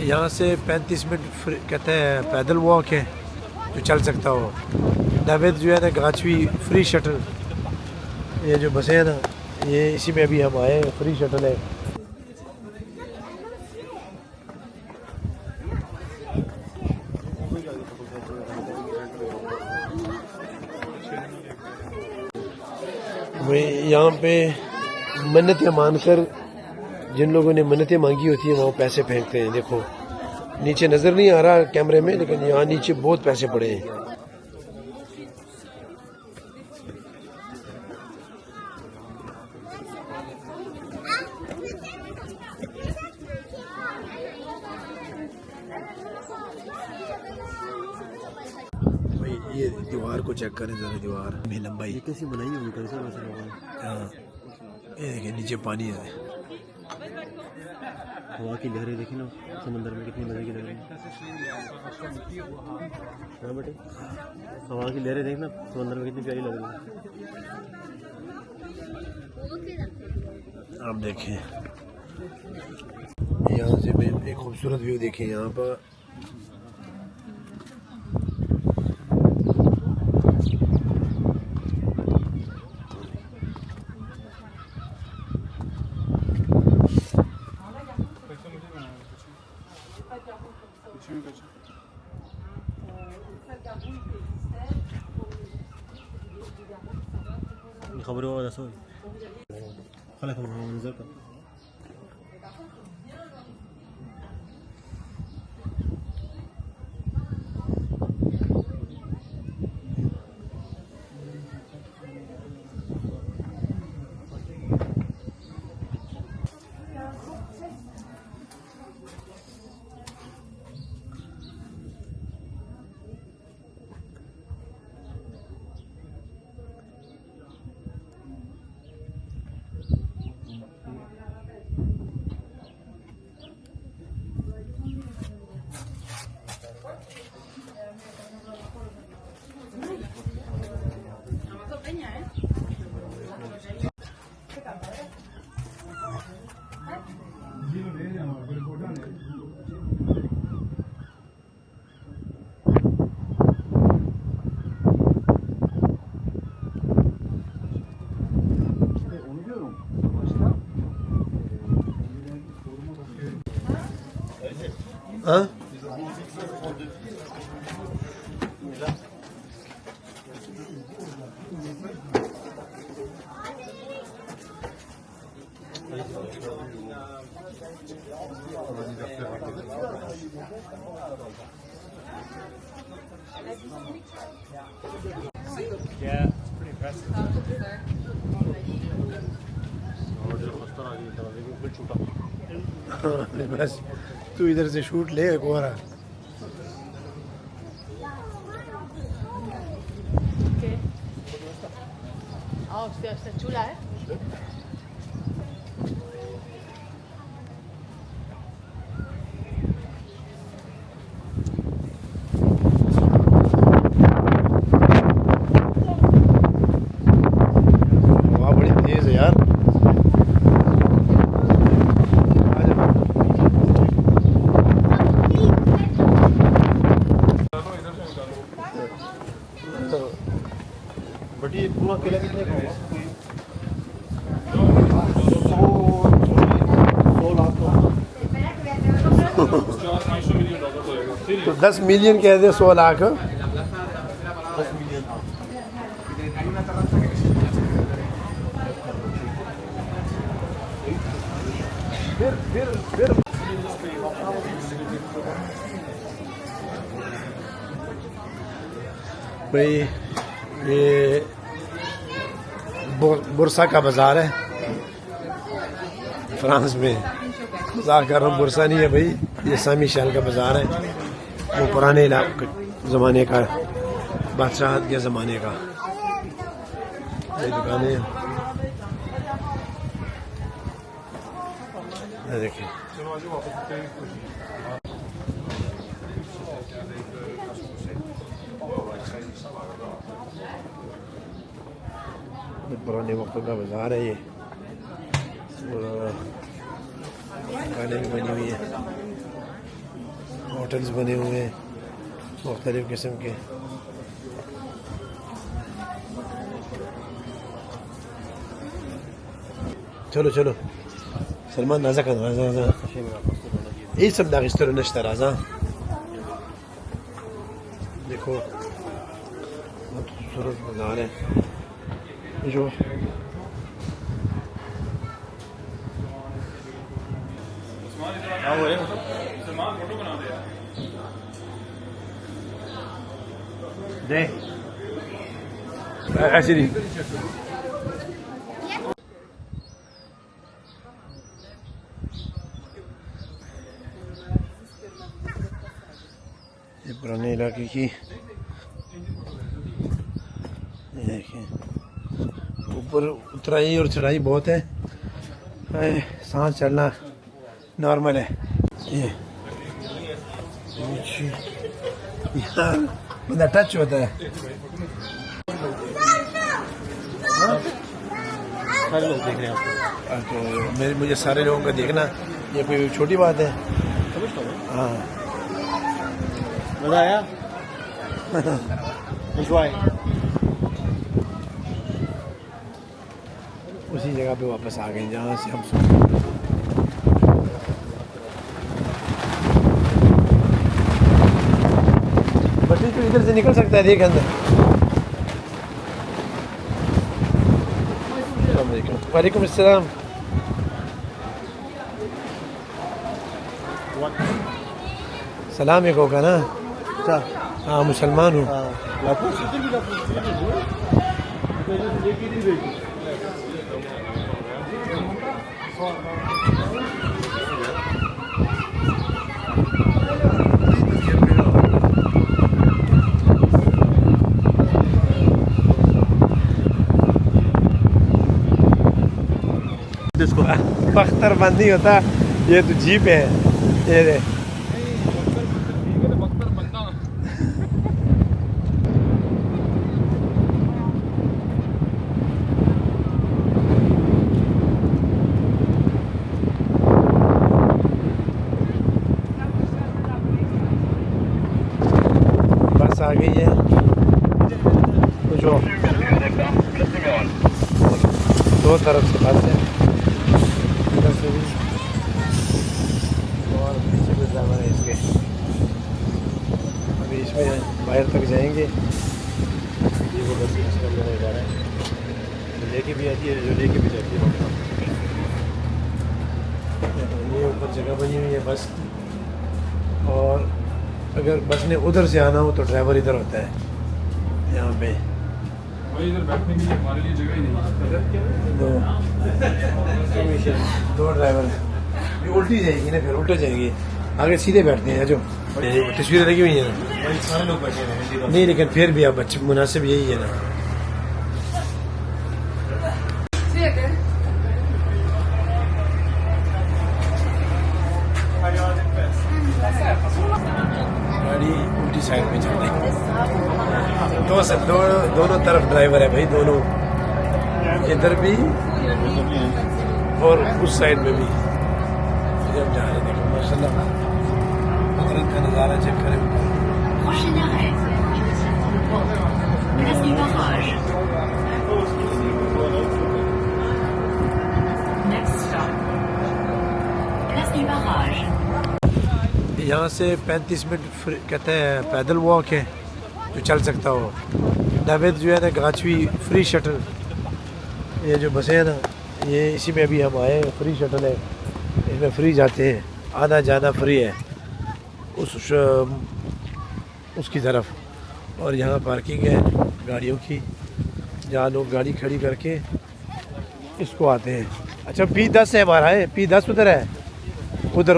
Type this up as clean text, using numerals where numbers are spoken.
यहाँ से 35 मिनट कहते हैं पैदल वॉक है जो चल सकता हो। नावेद जो है ना गाचवी फ्री शटल, ये जो बसें हैं ना ये इसी में अभी हम आए हैं, फ्री शटल है। यहाँ पे मन्नतें मानकर जिन लोगों ने मन्नतें मांगी होती है वहाँ पैसे फेंकते हैं। देखो नीचे नज़र नहीं आ रहा कैमरे में, लेकिन यहाँ नीचे बहुत पैसे पड़े हैं। भाई ये दीवार को चेक करें ज़रा, दीवार में लंबाई कैसी बनाई होगी कैसे हाँ, ये देखिए नीचे पानी है। हवा की लहरें देखी ना समंदर में, कितनी मजे की लहरें। हाँ बेटे, हवा की लहरें देखना समंदर में कितनी प्यारी लग रही है। आप देखें यहाँ से भी एक खूबसूरत व्यू देखें यहाँ पर। खबर हुआ दसो खला खबर मंजर का हाँ Yeah, it's pretty impressive. बस तू इधर से शूट ले एक और। Oh, está chula, ¿eh? हवा बड़ी तेज है यार। बट ये पूरा किला कितने का होगा? 100 लाख तो 10 मिलियन कह दे, 100 लाख 10 मिलियन। फिर भाई ये बुरसा का बाज़ार है फ्रांस में। मजाक कर रहा हूँ, बुरसा नहीं है भाई, ये सामी शहर का बाज़ार है। वो पुराने ज़माने का, बादशाह के ज़माने का। ये दुकानें देखिए। पुराने वक्त का बाजार है ये, दुकानें भी बनी हुई है। होटल्स बने हुए हैं मुख्तलिफ़ किस्म के। चलो चलो सलमान नाजा कर राजा ये सब दागिस्तर नश्ता राजा देखो बहुत खूबसूरत बाजार है जो दे ऐसे नहीं ये पुराने इलाके की देखिए ऊपर उतराई और चढ़ाई बहुत है, सांस चढ़ना नॉर्मल है। ये यार बंदा टच होता है। सारे लोग देख रहे हैं तो मुझे सारे लोगों का देखना ये कोई छोटी बात है। आपको। हाँ मजा आया? एंजॉय। उसी जगह पे वापस आ गए जहाँ से हम बच्चे तो इधर से निकल सकता है, देख अंदर। वालेकुम अस्सलाम। सलाम एक होगा ना? हाँ मुसलमान हूँ। बख्तर बंद नहीं होता, ये तो जीप है। ये दे बस आ गई है। जो दो तरफ से बस है, इधर से भी और पीछे भी ड्राइवर है इसके। अभी इसमें बाहर तक जाएंगे। ये वो बस इसका अंदर जा रहा है, जो लेके भी आती है, जो लेके भी जाती है। ये ऊपर जगह बनी हुई है बस, और अगर बस ने उधर से आना हो तो ड्राइवर इधर होता है यहाँ पे। भाई इधर बैठने के लिए हमारे लिए जगह ही नहीं है। दो ड्राइवर ये उल्टी जाएगी ना, फिर उल्टे जाएंगे, आगे सीधे बैठते हैं। जो तस्वीरें लगी हुई हैं ना, सारे लोग बैठे हैं नहीं लेकिन फिर भी आप बच्चे मुनासिब यही है ना। गाड़ी उल्टी साइड में चल रही है। दोनों तरफ ड्राइवर है भाई, दोनों, इधर भी और उस साइड में भी। जब जा रहे देखो माशाल्लाह कुदरत का नज़ारा चेक करें। यहाँ से 35 मिनट कहते हैं पैदल वॉक है जो चल सकता हो। दावेद जो है ना गाचवी फ्री शटल, ये जो बसें हैं ना, ये इसी में अभी हम आए। फ्री शटल है, इसमें फ्री जाते हैं, आना जाना फ्री है उसकी तरफ। और यहाँ पार्किंग है गाड़ियों की, जहाँ लोग गाड़ी खड़ी करके इसको आते हैं। अच्छा P10 है हमारा, है P10 उधर है, उधर